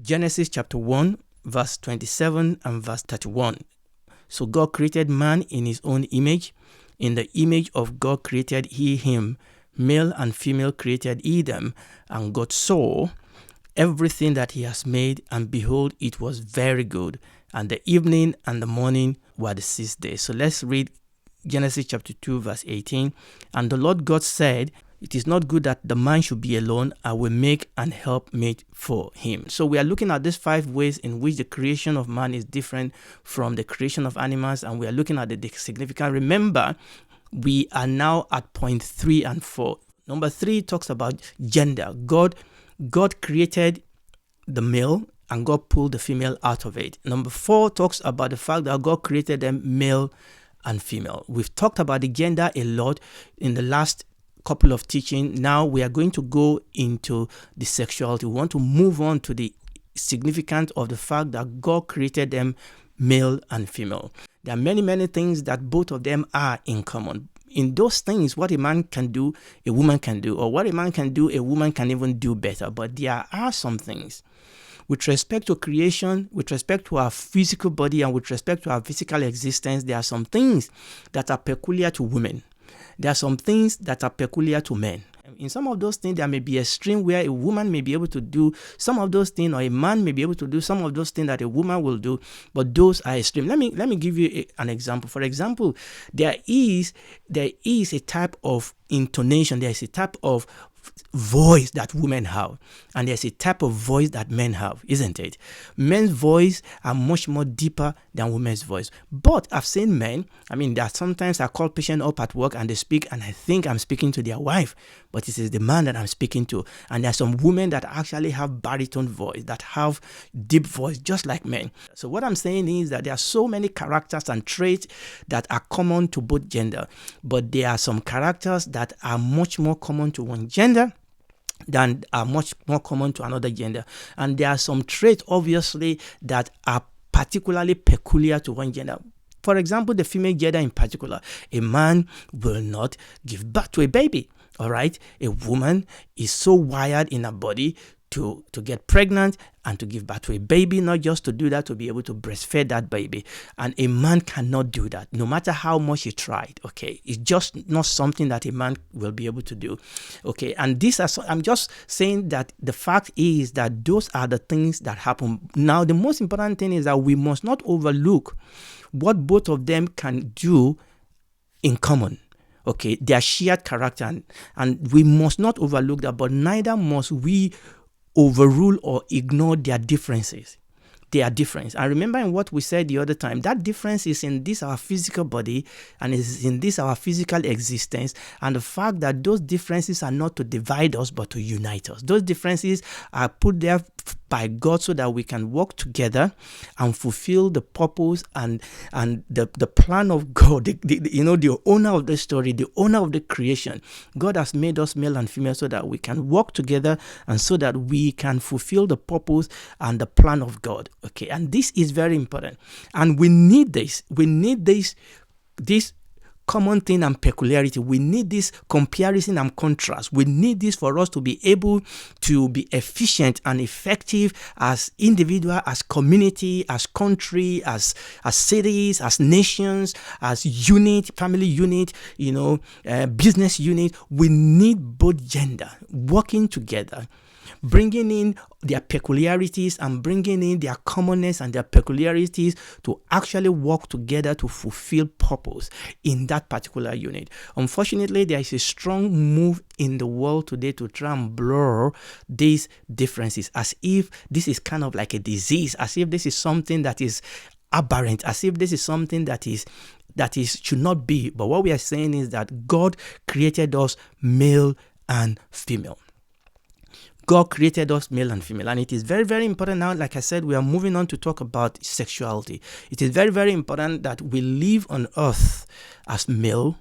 Genesis chapter 1, verse 27 and verse 31. So God created man in his own image. In the image of God created he him. Male and female created he them. And God saw everything that he has made, and behold, it was very good. And the evening and the morning were the sixth day. So let's read Genesis chapter 2, verse 18. And the Lord God said, it is not good that the man should be alone. I will make an helpmate for him. So we are looking at these 5 ways in which the creation of man is different from the creation of animals. And we are looking at the significance. Remember, we are now at point 3 and 4. Number 3 talks about gender. God created the male and God pulled the female out of it. Number 4 talks about the fact that God created them male and female. We've talked about the gender a lot in the last couple of teaching. Now we are going to go into the sexuality. We want to move on to the significance of the fact that God created them male and female. There are many things that both of them are in common. In those things, what a man can do, a woman can do, or what a man can do, a woman can even do better. But there are some things with respect to creation, with respect to our physical body, and with respect to our physical existence. There are some things that are peculiar to women. There are some things that are peculiar to men. In some of those things, there may be a stream where a woman may be able to do some of those things, or a man may be able to do some of those things that a woman will do, but those are extreme. Let me give you an example. For example, there is a type of intonation, there is a type of voice that women have, and there's a type of voice that men have, isn't it? Men's voice are much more deeper than women's voice. But I've seen men, that sometimes I call patients up at work and they speak and I think I'm speaking to their wife, but it is the man that I'm speaking to. And there are some women that actually have baritone voice, that have deep voice, just like men. So what I'm saying is that there are so many characters and traits that are common to both gender, but there are some characters that are much more common to one gender than are much more common to another gender. And there are some traits, obviously, that are particularly peculiar to one gender. For example, the female gender in particular, a man will not give birth to a baby. All right. A woman is so wired in her body to get pregnant and to give birth to a baby, not just to do that, to be able to breastfeed that baby. And a man cannot do that, no matter how much he tried. Okay, it's just not something that a man will be able to do. Okay, and I'm just saying that the fact is that those are the things that happen. Now, the most important thing is that we must not overlook what both of them can do in common. Okay, their shared character, and we must not overlook that, but neither must we overrule or ignore their differences. They are different. And remember in what we said the other time, that difference is in this our physical body and is in this our physical existence, and the fact that those differences are not to divide us but to unite us. Those differences are put there by God so that we can work together and fulfill the purpose and the plan of God. The owner of the story, the owner of the creation. God has made us male and female so that we can work together and so that we can fulfill the purpose and the plan of God. Okay, and this is very important, and we need this. We need this common thing and peculiarity. We need this comparison and contrast. We need this for us to be able to be efficient and effective as individual, as community, as country, as cities, as nations, as unit, family unit, business unit. We need both gender working together, bringing in their peculiarities and bringing in their commonness and their peculiarities to actually work together to fulfill purpose in that particular unit. Unfortunately, there is a strong move in the world today to try and blur these differences, as if this is kind of like a disease, as if this is something that is aberrant, as if this is something that is should not be. But what we are saying is that God created us male and female. God created us male and female, and it is very, very important now. Like I said, we are moving on to talk about sexuality. It is very, very important that we live on earth as male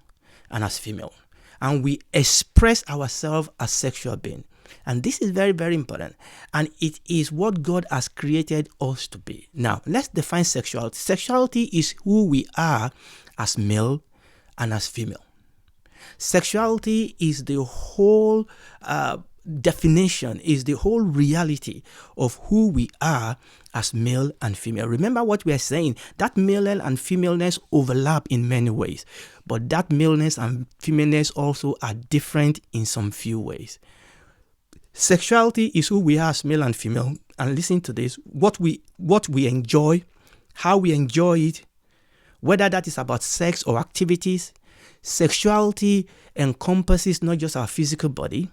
and as female, and we express ourselves as sexual beings. And this is very, very important, and it is what God has created us to be. Now, let's define sexuality. Sexuality is who we are as male and as female. Sexuality is the whole definition, is the whole reality of who we are as male and female. Remember what we are saying, that male and femaleness overlap in many ways, but that maleness and femaleness also are different in some few ways. Sexuality is who we are as male and female. And listen to this, what we enjoy, how we enjoy it, whether that is about sex or activities. Sexuality encompasses not just our physical body,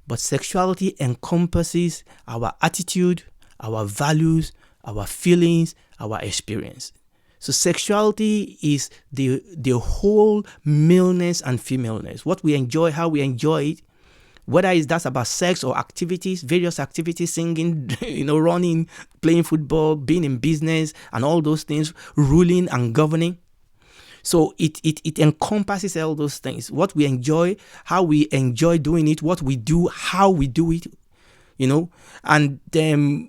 but sexuality encompasses our attitude, our values, our feelings, our experience. So sexuality is the whole maleness and femaleness. What we enjoy, how we enjoy it, whether that's about sex or activities, various activities, singing, running, playing football, being in business, and all those things, ruling and governing. So it encompasses all those things. What we enjoy, how we enjoy doing it, what we do, how we do it, and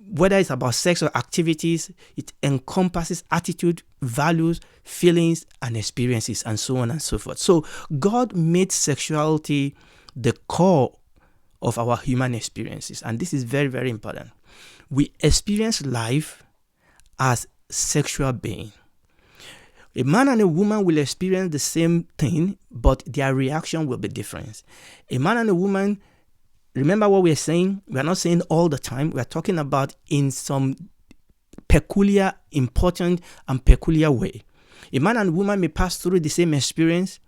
whether it's about sex or activities, it encompasses attitude, values, feelings, and experiences, and so on and so forth. So God made sexuality the core of our human experiences, and this is very, very important. We experience life as sexual being. A man and a woman will experience the same thing, but their reaction will be different. A man and a woman, remember what we are saying? We are not saying all the time. We are talking about in some peculiar, important, and peculiar way. A man and a woman may pass through the same experience,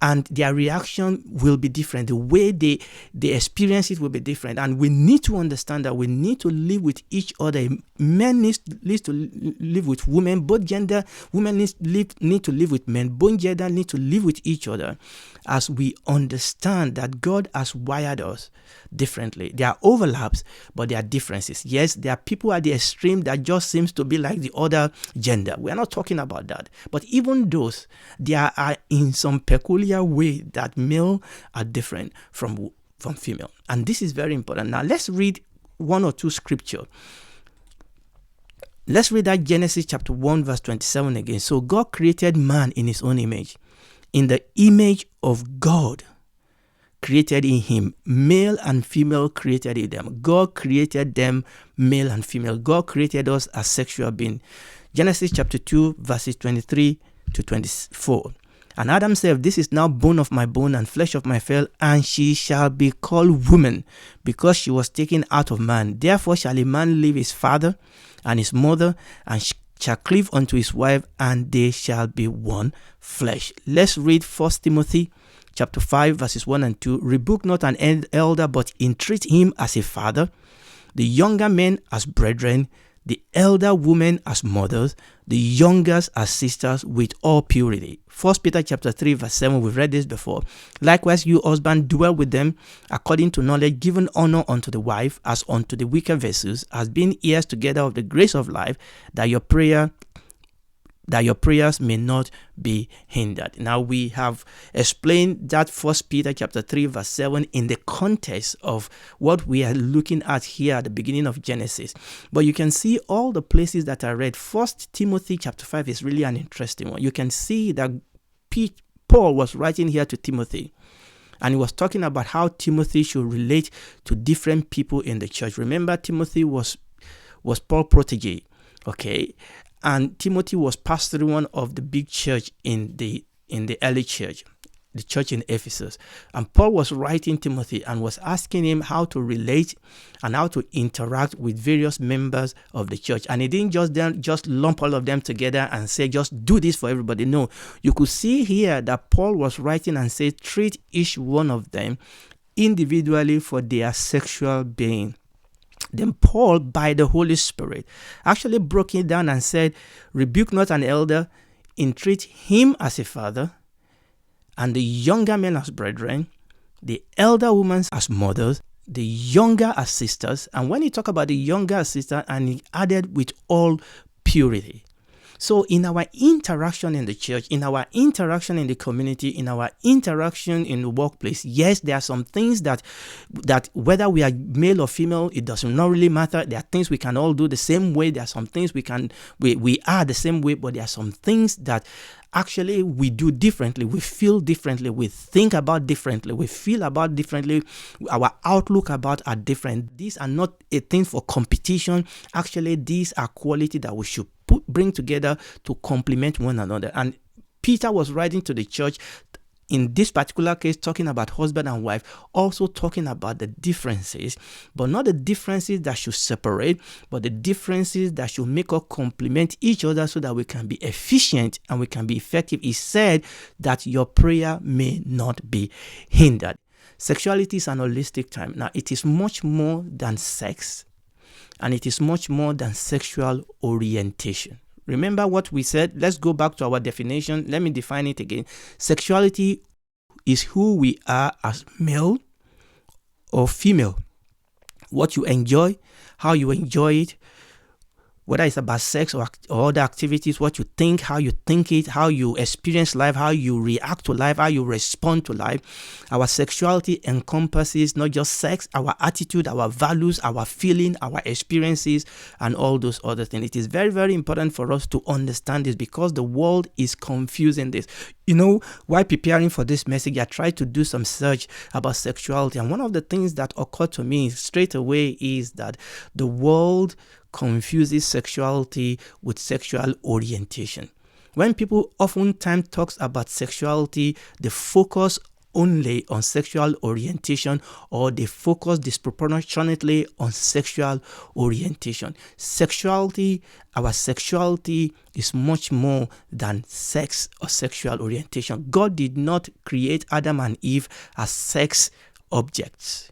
and their reaction will be different. The way they experience it will be different. And we need to understand that we need to live with each other. Men need to live with women, both gender. Women need to live with men. Both gender need to live with each other, as we understand that God has wired us differently. There are overlaps, but there are differences. Yes, there are people at the extreme that just seems to be like the other gender. We are not talking about that. But even those, there are in some peculiar way that male are different from female. And this is very important. Now let's read one or two scripture. Let's read that Genesis chapter 1 verse 27 again. So God created man in his own image. In the image of God created in him, male and female created in them. God created them male and female. God created us as sexual beings. Genesis chapter 2 verses 23 to 24. And Adam said, "This is now bone of my bone and flesh of my flesh, and she shall be called woman, because she was taken out of man. Therefore shall a man leave his father and his mother, and shall cleave unto his wife, and they shall be one flesh." Let's read 1 Timothy chapter 5 verses 1 and 2. "Rebuke not an elder, but entreat him as a father, the younger men as brethren, the elder women as mothers, the youngest as sisters, with all purity." 1 Peter chapter 3 verse 7, we've read this before. "Likewise you husband, dwell with them according to knowledge, giving honor unto the wife as unto the weaker vessels, as being heirs together of the grace of life, that your prayers may not be hindered." Now we have explained that 1 Peter chapter 3 verse 7 in the context of what we are looking at here at the beginning of Genesis. But you can see all the places that are read. 1 Timothy chapter 5 is really an interesting one. You can see that Paul was writing here to Timothy, and he was talking about how Timothy should relate to different people in the church. Remember, Timothy was Paul's protege, okay? And Timothy was pastoring one of the big church in the early church, the church in Ephesus. And Paul was writing Timothy and was asking him how to relate and how to interact with various members of the church. And he didn't just lump all of them together and say, just do this for everybody. No, you could see here that Paul was writing and said, treat each one of them individually for their sexual being. Then Paul, by the Holy Spirit, actually broke it down and said, "Rebuke not an elder, entreat him as a father, and the younger men as brethren, the elder women as mothers, the younger as sisters." And when he talked about the younger as sisters, and he added, "with all purity." So in our interaction in the church, in our interaction in the community, in our interaction in the workplace, yes, there are some things that whether we are male or female, it does not really matter. There are things we can all do the same way. There are some things we are the same way, but there are some things that actually we do differently, we feel differently, we think about differently, we feel about differently, our outlook about are different. These are not a thing for competition. Actually, these are quality that we should bring together to complement one another. And Peter was writing to the church in this particular case, talking about husband and wife, also talking about the differences, but not the differences that should separate, but the differences that should make us complement each other so that we can be efficient and we can be effective. He said that your prayer may not be hindered. Sexuality is an holistic time. Now, it is much more than sex, and it is much more than sexual orientation. Remember what we said? Let's go back to our definition. Let me define it again. Sexuality is who we are as male or female. What you enjoy, how you enjoy it, whether it's about sex or other activities, what you think, how you think it, how you experience life, how you react to life, how you respond to life. Our sexuality encompasses not just sex, our attitude, our values, our feeling, our experiences, and all those other things. It is very, very important for us to understand this because the world is confusing this. You know, while preparing for this message, I tried to do some search about sexuality. And one of the things that occurred to me straight away is that the world confuses sexuality with sexual orientation. When people oftentimes talk about sexuality, they focus only on sexual orientation, or they focus disproportionately on sexual orientation. Our sexuality is much more than sex or sexual orientation. God did not create Adam and Eve as sex objects.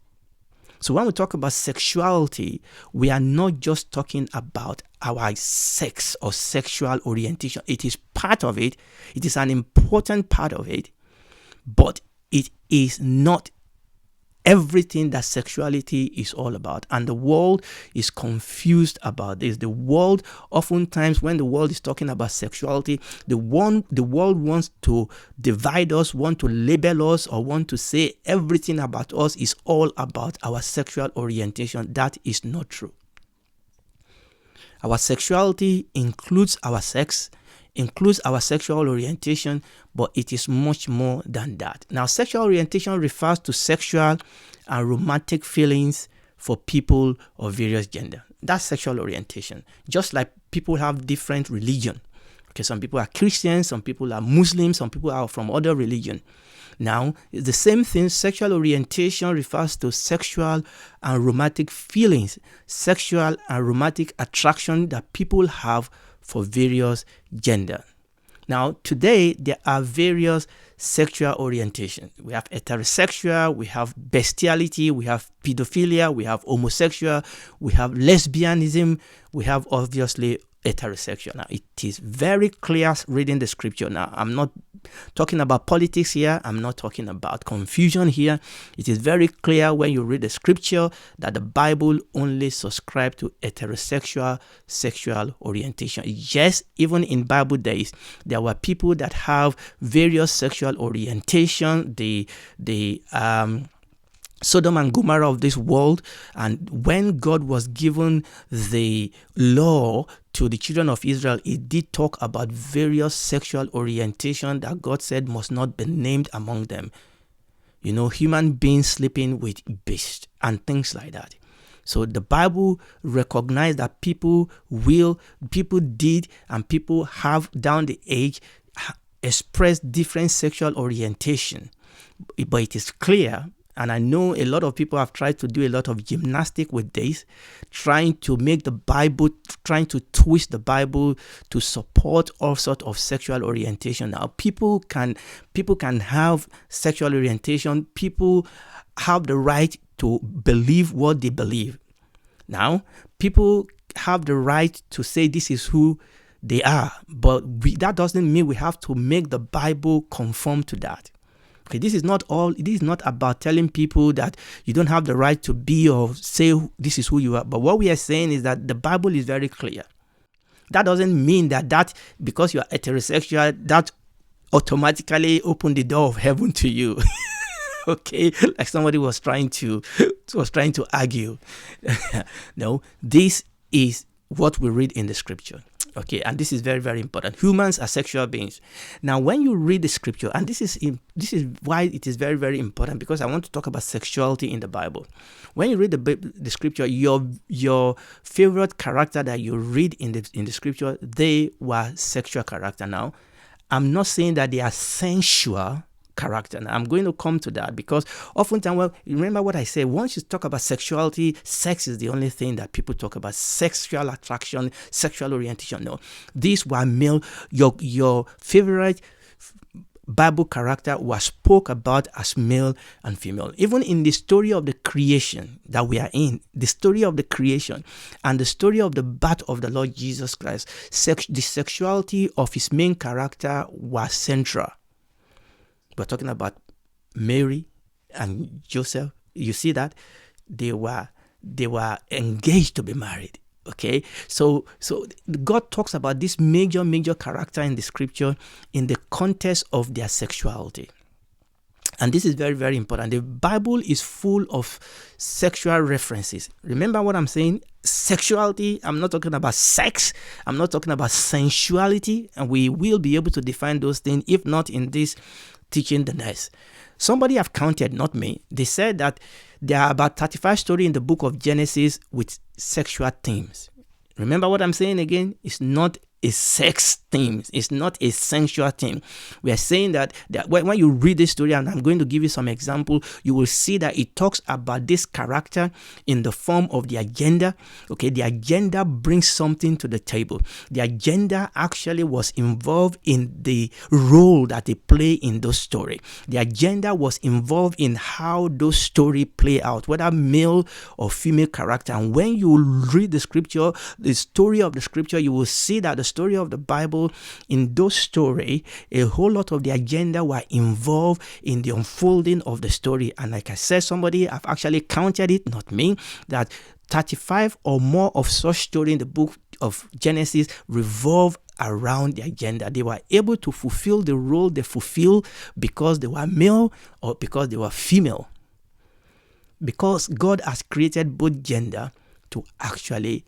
So when we talk about sexuality, we are not just talking about our sex or sexual orientation. It is part of it. It is an important part of it. But it is not everything that sexuality is all about. And the world is confused about this. The world, oftentimes when the world is talking about sexuality, the world wants to divide us, want to label us, or want to say everything about us is all about our sexual orientation. That is not true. Our sexuality includes our sex, includes our sexual orientation, but it is much more than that. Now, sexual orientation refers to sexual and romantic feelings for people of various gender. That's sexual orientation. Just like people have different religion. Okay, some people are Christians, some people are Muslims, some people are from other religion. Now, it's the same thing. Sexual orientation refers to sexual and romantic feelings, sexual and romantic attraction that people have for various gender. Now, today, there are various sexual orientations. We have heterosexual, we have bestiality, we have pedophilia, we have homosexual, we have lesbianism, we have obviously heterosexual. Now, it is very clear reading the scripture. Now, I'm not talking about politics here. I'm not talking about confusion here. It is very clear when you read the scripture that the Bible only subscribes to heterosexual sexual orientation. Yes, even in Bible days, there were people that have various sexual orientation. The Sodom and Gomorrah of this world, and when God was given the law to the children of Israel, it did talk about various sexual orientation that God said must not be named among them. You know, human beings sleeping with beasts and things like that. So the Bible recognized that people did and people have down the age expressed different sexual orientation. But it is clear, and I know a lot of people have tried to do a lot of gymnastics with this, trying to make the Bible, trying to twist the Bible to support all sorts of sexual orientation. Now, people can have sexual orientation. People have the right to believe what they believe. Now, people have the right to say this is who they are, but that doesn't mean we have to make the Bible conform to that. Okay, this is not about telling people that you don't have the right to be or say this is who you are. But what we are saying is that the Bible is very clear. That doesn't mean that because you are heterosexual, that automatically open the door of heaven to you. Okay, like somebody was trying to argue. No, this is what we read in the scripture. Okay, and this is very, very important. Humans are sexual beings. Now, when you read the scripture, and this is why it is very, very important, because I want to talk about sexuality in the Bible. When you read the scripture, your favorite character that you read in the scripture, they were sexual character. Now, I'm not saying that they are sensual character. Now, I'm going to come to that, because oftentimes, well, remember what I said, once you talk about sexuality, sex is the only thing that people talk about. Sexual attraction, sexual orientation. No, these were male. Your favorite Bible character was spoke about as male and female. Even in the story of the creation that we are in, the story of the creation and the story of the birth of the Lord Jesus Christ, the sexuality of his main character was central. We're talking about Mary and Joseph. You see that they were engaged to be married. Okay, so God talks about this major character in the scripture in the context of their sexuality. And this is very, very important. The Bible is full of sexual references. Remember what I'm saying? Sexuality, I'm not talking about sex. I'm not talking about sensuality. And we will be able to define those things, if not in this teaching, the next. Somebody have counted, not me. They said that there are about 35 stories in the book of Genesis with sexual themes. Remember what I'm saying again? It's not a sex theme. It's not a sensual theme. We are saying that when you read this story, and I'm going to give you some example, you will see that it talks about this character in the form of the agenda. Okay, the agenda brings something to the table. The agenda actually was involved in the role that they play in those story. The agenda was involved in how those story play out, whether male or female character. And when you read the scripture, the story of the scripture, you will see that the story of the Bible, in those story, a whole lot of the agenda were involved in the unfolding of the story. And like I said, somebody have actually counted it, not me, that 35 or more of such story in the book of Genesis revolve around the agenda. They were able to fulfill the role they fulfill because they were male or because they were female. Because God has created both gender to actually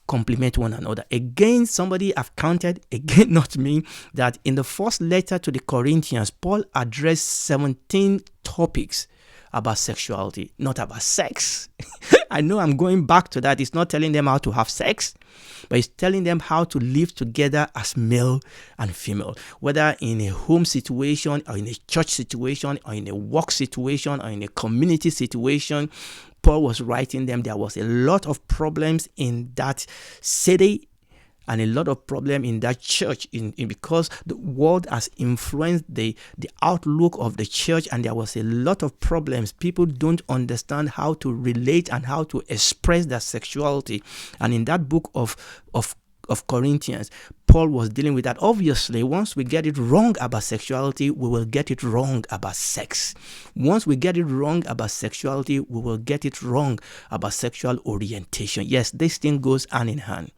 complement one another. Again, somebody have counted, again, not me, that in the first letter to the Corinthians, Paul addressed 17 topics about sexuality, not about sex. I know I'm going back to that. It's not telling them how to have sex, but it's telling them how to live together as male and female, whether in a home situation or in a church situation or in a work situation or in a community situation. Paul was writing them. There was a lot of problems in that city and a lot of problem in that church because the world has influenced the outlook of the church, and there was a lot of problems. People don't understand how to relate and how to express their sexuality. And in that book of Corinthians, Paul was dealing with that. Obviously, once we get it wrong about sexuality, we will get it wrong about sex. Once we get it wrong about sexuality, we will get it wrong about sexual orientation. Yes, this thing goes hand in hand.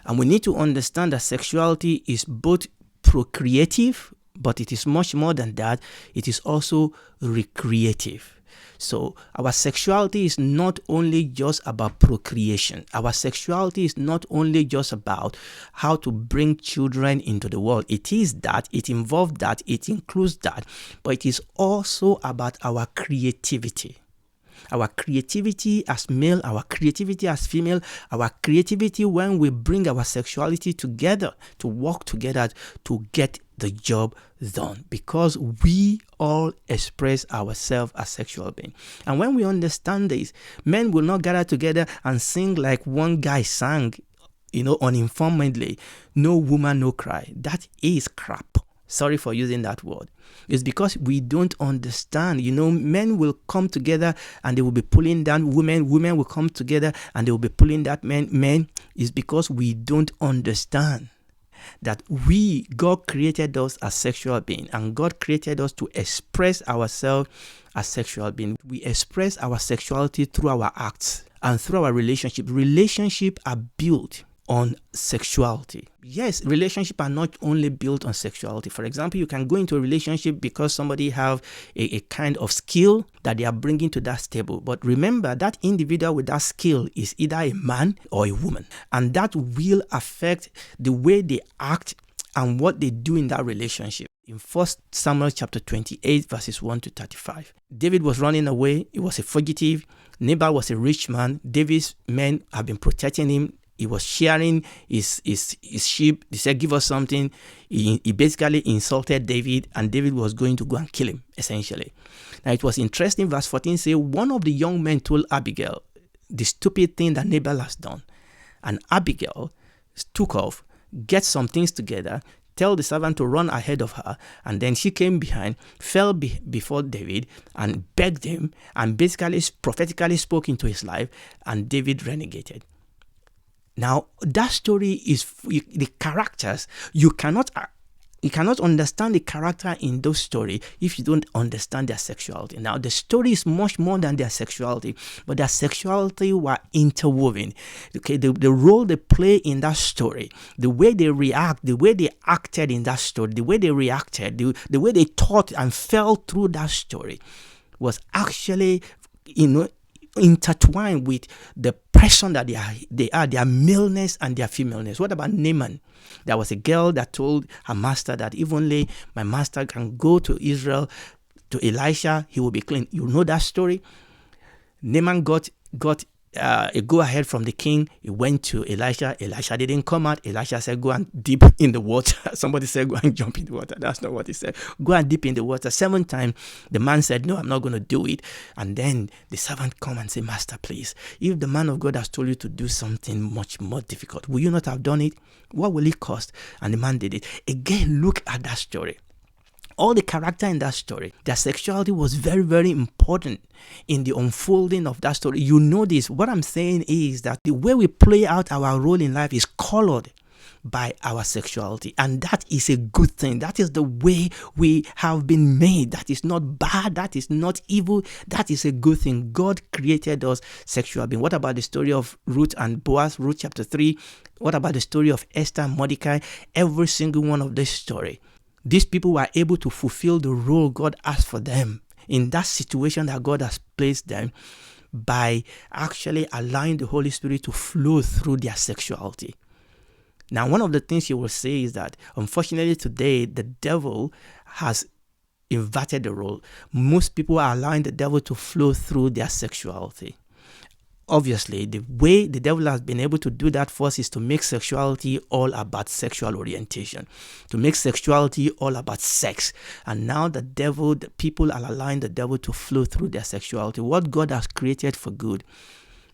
And we need to understand that sexuality is both procreative, but it is much more than that. It is also recreative. So our sexuality is not only just about procreation. Our sexuality is not only just about how to bring children into the world. It is that, it involves that, it includes that, but it is also about our creativity. Our creativity as male, our creativity as female, our creativity when we bring our sexuality together, to work together to get the job done, because we all express ourselves as sexual beings. And when we understand this, men will not gather together and sing like one guy sang, uninformedly, no woman, no cry. That is crap. Sorry for using that word. It's because we don't understand. Men will come together and they will be pulling down women. Women will come together and they will be pulling down men. Men is because we don't understand that God created us as sexual beings, and God created us to express ourselves as sexual beings. We express our sexuality through our acts and through our relationship. Relationships are built on sexuality. Yes, relationships are not only built on sexuality. For example, you can go into a relationship because somebody have a kind of skill that they are bringing to that table. But remember, that individual with that skill is either a man or a woman. And that will affect the way they act and what they do in that relationship. In 1 Samuel chapter 28, verses 1 to 35. David was running away. He was a fugitive. Nabal was a rich man. David's men have been protecting him. He was sharing his sheep. They said, give us something. He basically insulted David, and David was going to go and kill him, essentially. Now, it was interesting. Verse 14 says, one of the young men told Abigail the stupid thing that Nabal has done. And Abigail took off, get some things together, tell the servant to run ahead of her, and then she came behind, fell before David and begged him, and basically prophetically spoke into his life, and David renegated. Now, that story is the characters. You cannot understand the character in those stories if you don't understand their sexuality. Now, the story is much more than their sexuality, but their sexuality were interwoven. Okay, the role they play in that story, the way they react, the way they acted in that story, the way they reacted, the way they thought and felt through that story was actually, intertwined with the person that they are, their maleness and their femaleness. What about Naaman? There was a girl that told her master that if only my master can go to Israel, to Elisha, he will be clean. You know that story? Naaman got a go-ahead from the king. He went to Elisha. Elisha didn't come out. Elisha said, go and dip in the water. Somebody said, go and jump in the water. That's not what he said. Go and dip in the water. 7 times, the man said, no, I'm not going to do it. And then the servant come and say, master, please, if the man of God has told you to do something much more difficult, will you not have done it? What will it cost? And the man did it. Again, look at that story. All the character in that story, their sexuality was very, very important in the unfolding of that story. You know this. What I'm saying is that the way we play out our role in life is colored by our sexuality. And that is a good thing. That is the way we have been made. That is not bad. That is not evil. That is a good thing. God created us sexual beings. What about the story of Ruth and Boaz, Ruth chapter 3? What about the story of Esther and Mordecai? Every single one of this story. These people were able to fulfill the role God asked for them in that situation that God has placed them by actually allowing the Holy Spirit to flow through their sexuality. Now, one of the things you will say is that, unfortunately, today, the devil has inverted the role. Most people are allowing the devil to flow through their sexuality. Obviously, the way the devil has been able to do that for us is to make sexuality all about sexual orientation, to make sexuality all about sex. And now the people are allowing the devil to flow through their sexuality. What God has created for good,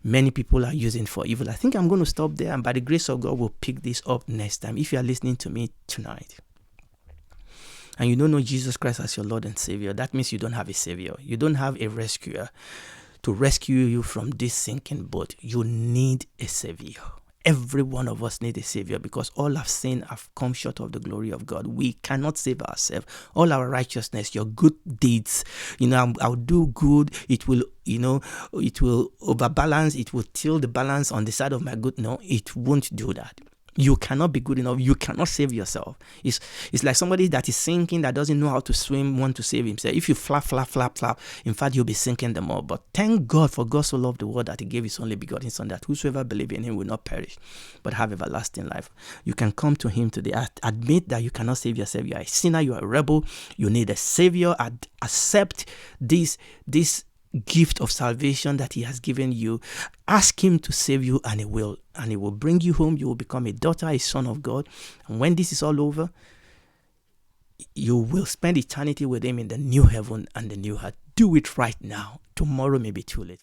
many people are using for evil. I think I'm going to stop there, and by the grace of God, we'll pick this up next time. If you are listening to me tonight, and you don't know Jesus Christ as your Lord and Savior, that means you don't have a Savior. You don't have a rescuer to rescue you from this sinking boat. You need a Savior. Every one of us need a Savior, because all have sinned, have come short of the glory of God. We cannot save ourselves. All our righteousness, your good deeds, I'll do good. It will, it will overbalance. It will tilt the balance on the side of my good. No, it won't do that. You cannot be good enough. You cannot save yourself. It's like somebody that is sinking, that doesn't know how to swim, want to save himself. If you flap, in fact, you'll be sinking them all. But thank God, for God so loved the world that he gave his only begotten Son, that whosoever believes in him will not perish, but have everlasting life. You can come to him today. Admit that you cannot save yourself. You are a sinner. You are a rebel. You need a Savior. Accept this gift of salvation that he has given you. Ask him to save you, and he will bring you home. You will become a daughter, a son of God. And when this is all over, you will spend eternity with him in the new heaven and the new earth. Do it right now. Tomorrow may be too late.